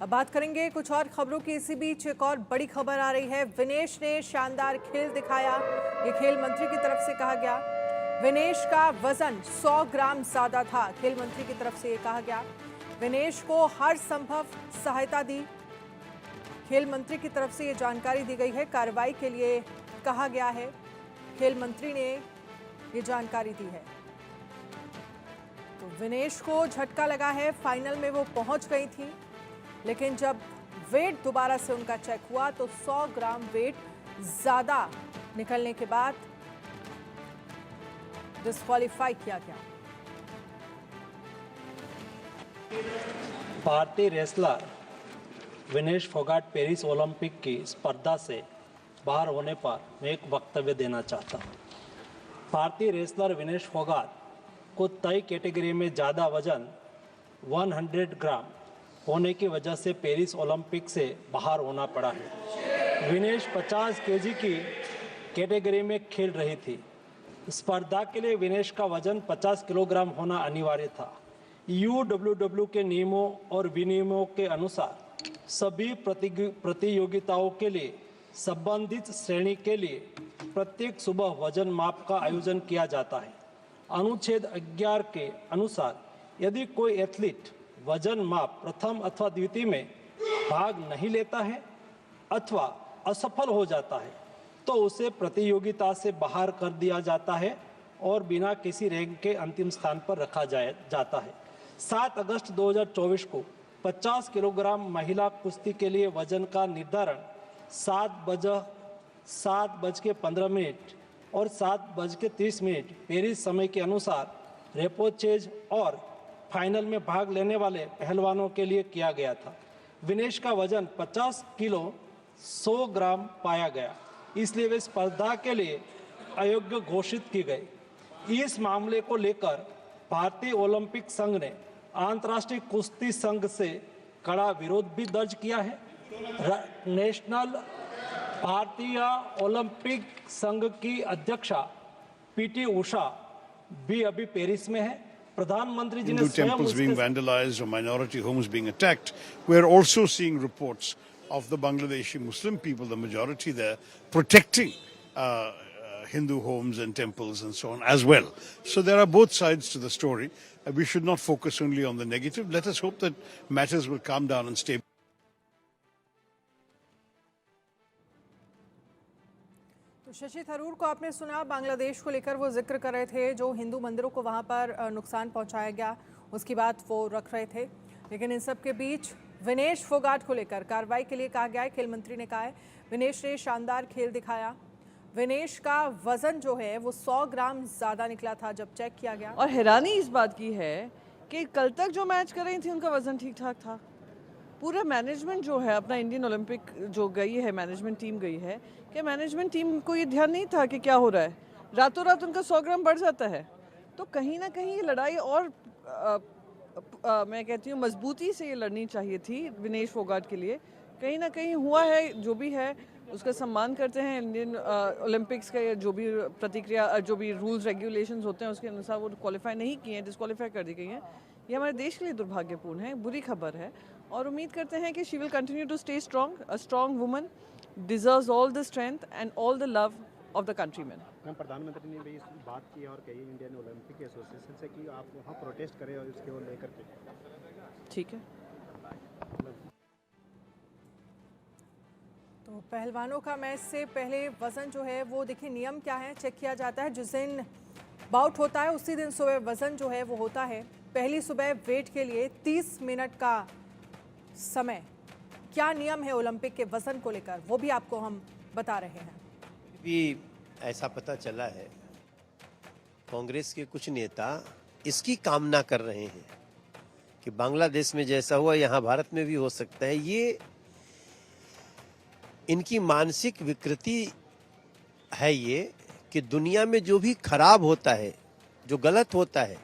अब बात करेंगे कुछ और खबरों की। इसी बीच एक और बड़ी खबर आ रही है। विनेश ने शानदार खेल दिखाया, ये खेल मंत्री की तरफ से कहा गया। विनेश का वजन 100 ग्राम ज्यादा था, खेल मंत्री की तरफ से ये कहा गया। विनेश को हर संभव सहायता दी, खेल मंत्री की तरफ से ये जानकारी दी गई है। कार्रवाई के लिए कहा गया है, खेल मंत्री ने ये जानकारी दी है। तो विनेश को झटका लगा है, फाइनल में वो पहुंच गई थी, लेकिन जब वेट दोबारा से उनका चेक हुआ तो 100 ग्राम वेट ज्यादा निकलने के बाद डिस्क्वालीफाई किया गया। भारतीय wrestler Vinesh Phogat Paris Olympic की स्पर्धा से बाहर होने पर मैं एक वक्तव्य देना चाहता हूँ। भारतीय रेसलर विनेश फोगाट को तय कैटेगरी में ज़्यादा वजन 100 ग्राम होने की वजह से पेरिस ओलंपिक से बाहर होना पड़ा है। विनेश 50 केजी की कैटेगरी में खेल रही थी। स्पर्धा के लिए विनेश का वजन 50 किलोग्राम होना अनिवार्य था। यूडब्ल्यूडब्ल्यू के नियमों और विनियमों के अनुसार सभी प्रतियोगिताओं के लिए संबंधित श्रेणी के लिए प्रत्येक सुबह वजन माप का आयोजन किया जाता है। अनुच्छेद 11 के अनुसार यदि कोई एथलीट वजन माप प्रथम अथवा द्वितीय में भाग नहीं लेता है अथवा असफल हो जाता है तो उसे प्रतियोगिता से बाहर कर दिया जाता है और बिना किसी रैंक के अंतिम स्थान पर रखा जाता है। 7 अगस्त 2024 को 50 किलोग्राम महिला कुश्ती के लिए वजन का निर्धारण 7:15 और 7:30 पेरिस समय के अनुसार रेपोचेज और फाइनल में भाग लेने वाले पहलवानों के लिए किया गया था। विनेश का वजन 50 किलो 100 ग्राम पाया गया, इसलिए वे स्पर्धा के लिए अयोग्य घोषित की गई। इस मामले को लेकर भारतीय ओलंपिक संघ ने अंतर्राष्ट्रीय कुश्ती संघ से कड़ा विरोध भी दर्ज किया है। नेशनल भारतीय ओलंपिक संघ की अध्यक्षा पीटी उषा भी अभी पेरिस में है। प्रधानमंत्री जी ने Hindu temples being vandalized or minority homes being attacked. We're also seeing reports of the Bangladeshi Muslim people, the majority there, protecting Hindu homes and temples and so on as well. So there are both sides to the story. We should not focus only on the negative. Let us hope that matters will calm down and stay. तो शशि थरूर को आपने सुना, बांग्लादेश को लेकर वो जिक्र कर रहे थे, जो हिंदू मंदिरों को वहाँ पर नुकसान पहुँचाया गया उसकी बात वो रख रहे थे। लेकिन इन सब के बीच विनेश फोगाट को लेकर कार्रवाई के लिए कहा गया है। खेल मंत्री ने कहा है विनेश ने शानदार खेल दिखाया। विनेश का वजन जो है वो 100 ग्राम ज़्यादा निकला था जब चेक किया गया। और हैरानी इस बात की है कि कल तक जो मैच कर रही थी उनका वजन ठीक ठाक था। पूरा मैनेजमेंट जो है अपना इंडियन ओलंपिक जो गई है, मैनेजमेंट टीम गई है, कि मैनेजमेंट टीम को ये ध्यान नहीं था कि क्या हो रहा है, रातों रात उनका 100 ग्राम बढ़ जाता है। तो कहीं ना कहीं ये लड़ाई और मैं कहती हूँ मजबूती से ये लड़नी चाहिए थी विनेश फोगाट के लिए। कहीं ना कहीं हुआ है, जो भी है उसका सम्मान करते हैं। इंडियन ओलंपिक्स का जो भी प्रतिक्रिया, जो भी रूल्स रेगुलेशंस होते हैं उसके अनुसार वो क्वालिफाई नहीं किए हैं, डिस्क्वालीफाई कर दी गई हैं। ये हमारे देश के लिए दुर्भाग्यपूर्ण है, बुरी खबर है। और उम्मीद करते हैं कि she will continue to stay strong. A strong woman deserves all the strength and all the love of the countryman. प्रधानमंत्री ने भी इस बात की और कही इंडियन ओलंपिक एसोसिएशन से कि आप वहाँ प्रोटेस्ट करें और इसके वो लेकर के। ठीक है। तो पहलवानों का मैच से पहले वजन जो है वो देखिए नियम क्या है, चेक किया जाता है। जिस दिन बाउट होता है उसी दिन सुबह वजन जो है वो होता है। पहली सुबह वेट के लिए 30 मिनट का समय। क्या नियम है ओलंपिक के वजन को लेकर वो भी आपको हम बता रहे हैं। भी ऐसा पता चला है कांग्रेस के कुछ नेता इसकी कामना कर रहे हैं कि बांग्लादेश में जैसा हुआ यहाँ भारत में भी हो सकता है। ये इनकी मानसिक विकृति है ये कि दुनिया में जो भी खराब होता है, जो गलत होता है।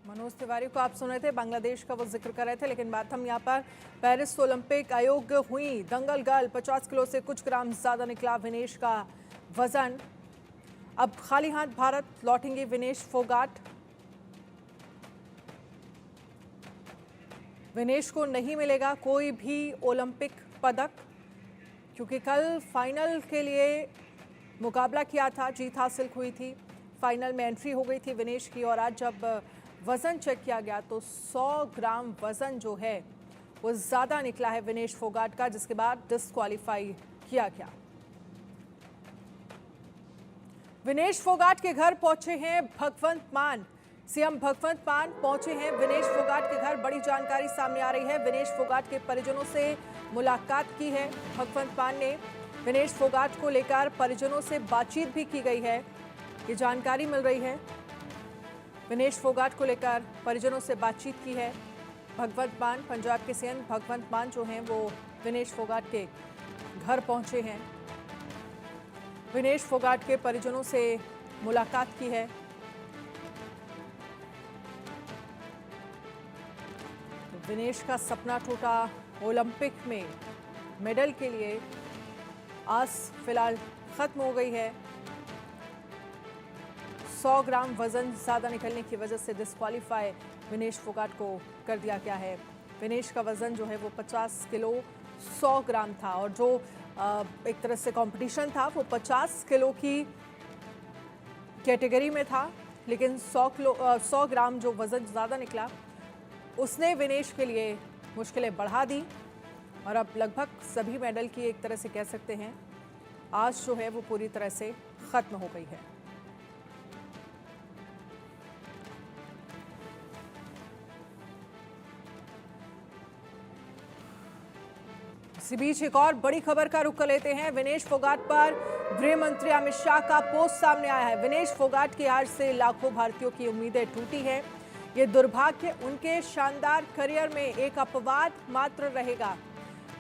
मनोज तिवारी को आप सुन रहे थे, बांग्लादेश का वो जिक्र कर रहे थे। लेकिन बात हम यहाँ पर पेरिस ओलंपिक आयोग हुई दंगल गर्ल, 50 किलो से कुछ ग्राम ज्यादा निकला विनेश का वजन। अब खाली हाथ भारत लौटेंगे विनेश फोगाट। विनेश को नहीं मिलेगा कोई भी ओलंपिक पदक, क्योंकि कल फाइनल के लिए मुकाबला किया था, जीत हासिल हुई थी, फाइनल में एंट्री हो गई थी विनेश की। और आज जब वज़न चेक किया गया तो 100 ग्राम वज़न जो है वो ज़्यादा निकला है विनेश फोगाट का, जिसके बाद डिस्क्वालीफाई किया गया। विनेश फोगाट के घर पहुंचे हैं भगवंत मान। सीएम भगवंत मान पहुंचे हैं विनेश फोगाट के घर। बड़ी जानकारी सामने आ रही है। विनेश फोगाट के परिजनों से मुलाकात की है भगवंत मान ने। विनेश फोगाट को लेकर परिजनों से बातचीत भी की गई है, ये जानकारी मिल रही है। विनेश फोगाट को लेकर परिजनों से बातचीत की है भगवंत मान। पंजाब के सीएम भगवंत मान जो हैं वो विनेश फोगाट के घर पहुंचे हैं। विनेश फोगाट के परिजनों से मुलाकात की है। विनेश का सपना टूटा, ओलंपिक में मेडल के लिए आस फिलहाल खत्म हो गई है। 100 ग्राम वजन ज़्यादा निकलने की वजह से डिस्क्वालीफाई विनेश फोगाट को कर दिया गया है। विनेश का वजन जो है वो 50 किलो 100 ग्राम था, और जो एक तरह से कंपटीशन था वो 50 किलो की कैटेगरी में था, लेकिन 100 ग्राम जो वजन ज़्यादा निकला उसने विनेश के लिए मुश्किलें बढ़ा दी। और अब लगभग सभी मेडल की एक तरह से कह सकते हैं आस जो है वो पूरी तरह से ख़त्म हो गई है। इसी बीच एक और बड़ी खबर का रुख कर लेते हैं। विनेश फोगाट पर गृह मंत्री अमित शाह का पोस्ट सामने आया है। विनेश फोगाट की हार से लाखों भारतीयों की उम्मीदें टूटी हैं। ये दुर्भाग्य उनके शानदार करियर में एक अपवाद मात्र रहेगा।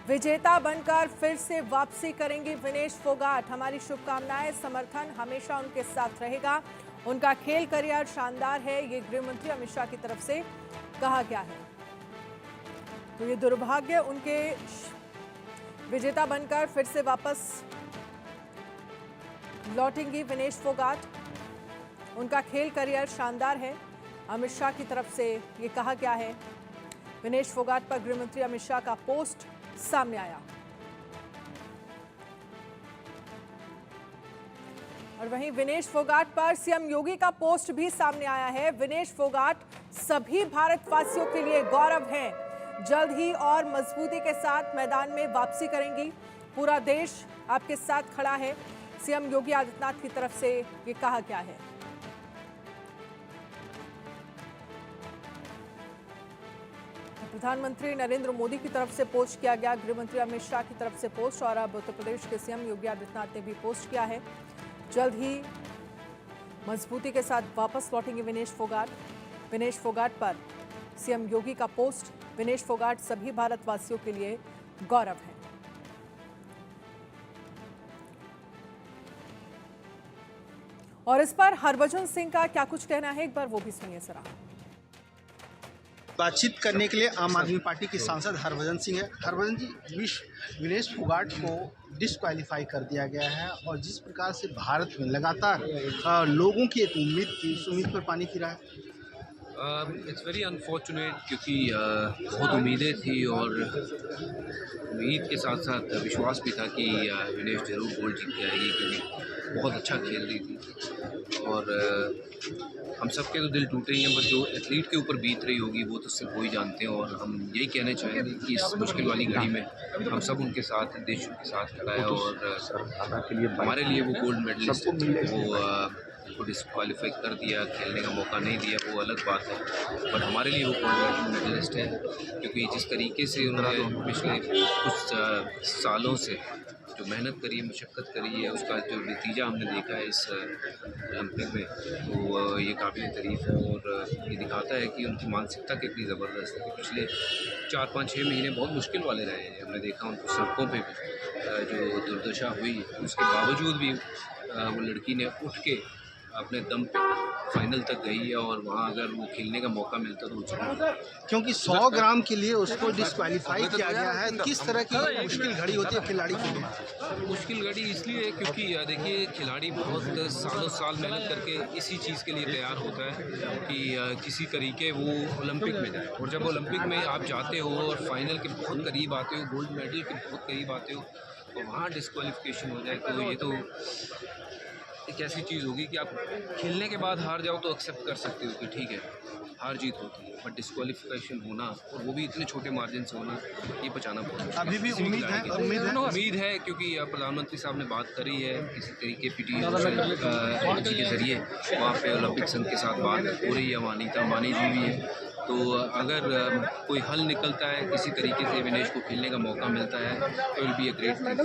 विजेता बनकर फिर से वापसी करेंगी विनेश फोगाट। हमारी शुभकामनाएं, समर्थन हमेशा उनके साथ रहेगा। उनका खेल करियर शानदार है, ये गृह मंत्री अमित शाह की तरफ से कहा गया है। तो ये दुर्भाग्य उनके विजेता बनकर फिर से वापस लौटेंगी विनेश फोगाट। उनका खेल करियर शानदार है, अमित शाह की तरफ से ये कहा गया है। विनेश फोगाट पर गृह मंत्री अमित शाह का पोस्ट सामने आया। और वहीं विनेश फोगाट पर सीएम योगी का पोस्ट भी सामने आया है। विनेश फोगाट सभी भारतवासियों के लिए गौरव हैं। जल्द ही और मजबूती के साथ मैदान में वापसी करेंगी। पूरा देश आपके साथ खड़ा है, सीएम योगी आदित्यनाथ की तरफ से ये कहा गया है। प्रधानमंत्री नरेंद्र मोदी की तरफ से पोस्ट किया गया, गृह मंत्री अमित शाह की तरफ से पोस्ट, और अब उत्तर प्रदेश के सीएम योगी आदित्यनाथ ने भी पोस्ट किया है। जल्द ही मजबूती के साथ वापस लौटेंगे विनेश फोगाट। विनेश फोगाट पर सीएम योगी का पोस्ट। विनेश फोगाट सभी भारतवासियों के लिए गौरव है। और इस पर हरभजन सिंह का क्या कुछ कहना है, एक बार वो भी सुनिए जरा। बातचीत करने के लिए आम आदमी पार्टी के सांसद हरभजन सिंह है। हरभजन जी, विनेश फोगाट को डिस्क्वालीफाई कर दिया गया है, और जिस प्रकार से भारत में लगातार लोगों की एक उम्मीद थी, उस उम्मीद पर पानी फिरा है। इट्स वेरी अनफॉर्चुनेट, क्योंकि बहुत उम्मीदें थी और उम्मीद के साथ साथ विश्वास भी था कि विनेश जरूर गोल्ड जीत के आएगी, क्योंकि बहुत अच्छा खेल रही थी। और हम सबके तो दिल टूटे ही हैं, बट जो एथलीट के ऊपर बीत रही होगी वो तो सिर्फ वही जानते हैं। और हम यही कहना चाहेंगे कि इस मुश्किल वाली घड़ी में हम सब उनके साथ हैं, देश के साथ खड़ा है। और हमारे लिए वो गोल्ड मेडलिस्ट वो डिस्क्वालीफाई कर दिया, खेलने का मौका नहीं दिया, वो अलग बात है। बट हमारे लिए वो गोल्ड मेडलिस्ट है, क्योंकि जिस तरीके से उन्होंने पिछले कुछ सालों से जो मेहनत करी है, मशक्क़त करी है, उसका जो नतीजा हमने देखा है इस ओलंपिक में, तो ये काबिल तारीफ़ है। और ये दिखाता है कि उनकी मानसिकता कितनी ज़बरदस्त है। कि पिछले 4-5-6 महीने बहुत मुश्किल वाले रहे हैं। हमने देखा उनको सड़कों पे भी जो दुर्दशा हुई, उसके बावजूद भी वो लड़की ने उठ के अपने दम पे फाइनल तक गई है और वहाँ अगर वो खेलने का मौका मिलता तो वो जरूर। क्योंकि 100 ग्राम के लिए उसको डिस्क्वालीफाई किया गया है, किस तरह की मुश्किल घड़ी होती है खिलाड़ी के लिए? मुश्किल घड़ी इसलिए है क्योंकि देखिए खिलाड़ी बहुत सालों साल मेहनत करके इसी चीज़ के लिए तैयार होता है कि किसी तरीके वो ओलंपिक में जाए, और जब ओलंपिक में आप जाते हो और फाइनल के बहुत करीब आते हो, गोल्ड मेडल के बहुत करीब आते हो, तो वहाँ डिस्क्वालिफिकेशन हो जाए तो ये तो एक ऐसी चीज़ होगी कि आप खेलने के बाद हार जाओ तो एक्सेप्ट कर सकते हो कि ठीक है हार जीत होती है, बट डिस्क्वालिफिकेशन होना और वो भी इतने छोटे मार्जिन से होना, ये बचाना बहुत मुश्किल अभी भी किसी उम्मीद खिलाड़ी है, के लिए। उम्मीद है। क्योंकि प्रधानमंत्री साहब ने बात करी है किसी तरीके पीटी जी के जरिए वहाँ पे ओलंपिक संघ के साथ बात हो रही है, अनीता अंबानी जी भी है, तो अगर कोई हल निकलता है किसी तरीके से विनेश को खेलने का मौका मिलता है तो will be a great thing.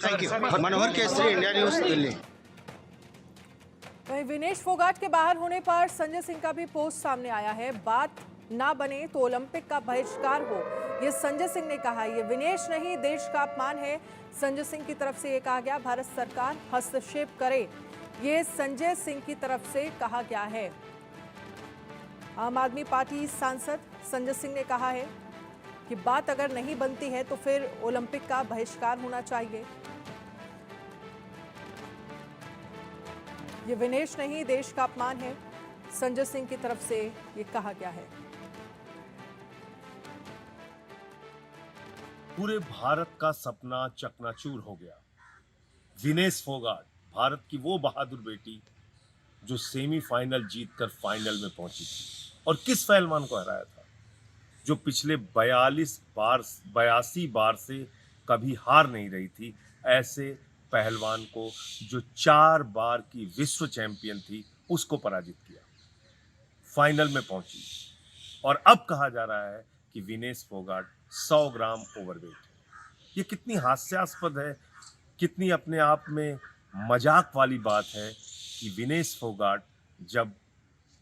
Thank you. Manohar Kesari, India news, Delhi. वहीं विनेश फोगाट के बाहर होने पर संजय सिंह का भी पोस्ट सामने आया है। बात ना बने तो ओलंपिक का बहिष्कार हो, ये संजय सिंह ने कहा। ये विनेश नहीं, देश का अपमान है। संजय सिंह की तरफ से ये कहा गया, भारत सरकार हस्तक्षेप करे, ये संजय सिंह की तरफ से कहा गया है। आम आदमी पार्टी सांसद संजय सिंह ने कहा है कि बात अगर नहीं बनती है तो फिर ओलंपिक का बहिष्कार होना चाहिए। ये विनेश नहीं, देश का अपमान है, संजय सिंह की तरफ से ये कहा गया है। पूरे भारत का सपना चकनाचूर हो गया। विनेश फोगाट, भारत की वो बहादुर बेटी जो सेमीफाइनल जीतकर फाइनल में पहुंची थी, और किस पहलवान को हराया था जो पिछले 82 बार से कभी हार नहीं रही थी। ऐसे पहलवान को जो 4 बार की विश्व चैंपियन थी, उसको पराजित किया, फाइनल में पहुंची। और अब कहा जा रहा है कि विनेश फोगाट 100 ग्राम ओवरवेट है। ये कितनी हास्यास्पद है, कितनी अपने आप में मजाक वाली बात है कि विनेश फोगाट जब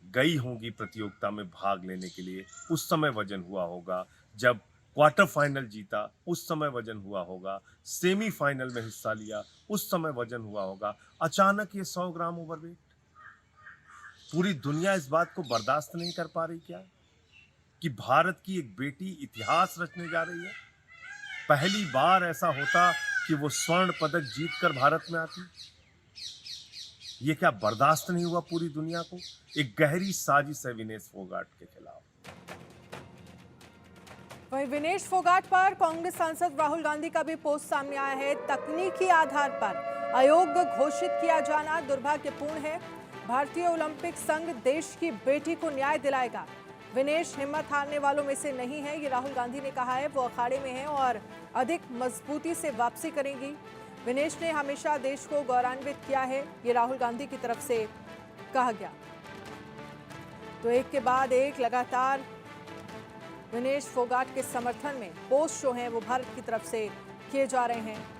गई होंगी प्रतियोगिता में भाग लेने के लिए, उस समय वजन हुआ होगा, जब क्वार्टर फाइनल जीता उस समय वजन हुआ होगा, सेमीफाइनल में हिस्सा लिया उस समय वजन हुआ होगा, अचानक ये 100 ग्राम ओवरवेट। पूरी दुनिया इस बात को बर्दाश्त नहीं कर पा रही क्या कि भारत की एक बेटी इतिहास रचने जा रही है? पहली बार ऐसा होता कि वो स्वर्ण पदक जीतकर भारत में आती। ये क्या बर्दाश्त नहीं हुआ पूरी दुनिया को? एक गहरी साजिश है विनेश फोगाट के खिलाफ। वहीं विनेश फोगाट पर कांग्रेस सांसद राहुल गांधी का भी पोस्ट सामने आया है। तकनीकी आधार पर अयोग्य घोषित किया जाना दुर्भाग्यपूर्ण है। भारतीय ओलंपिक संघ देश की बेटी को न्याय दिलाएगा। विनेश हिम्मत हारने वालों में से नहीं है, ये राहुल गांधी ने कहा है। वो अखाड़े में हैं और अधिक मजबूती से वापसी करेंगी। विनेश ने हमेशा देश को गौरवान्वित किया है, ये राहुल गांधी की तरफ से कहा गया। तो एक के बाद एक लगातार विनेश फोगाट के समर्थन में पोस्ट जो हैं वो भारत की तरफ से किए जा रहे हैं।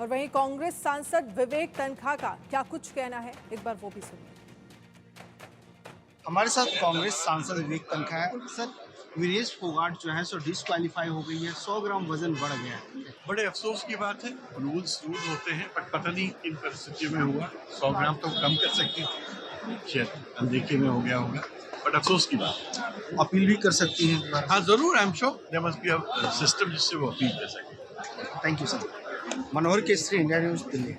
और वहीं कांग्रेस सांसद विवेक तनखा का क्या कुछ कहना है, एक बार वो भी सुनिए। हमारे साथ कांग्रेस सांसद विवेक तनखा है। सर, विनेश फोगाट जो है सो डिस्क्वालीफाई हो गई है, 100 ग्राम वजन बढ़ गया है। बड़े अफसोस की बात है। रूल्स होते हैं, पर पता नहीं किन परिस्थितियों में हुआ। 100 ग्राम तो कम कर सकती थी, शायद अनदेखे में हो गया होगा, बट अफसोस की बात। अपील भी कर सकती हैं? हाँ जरूर, I am sure there must be a system जिससे वो अपील कर सके। Thank you sir. Manohar Kesari, India news, Delhi.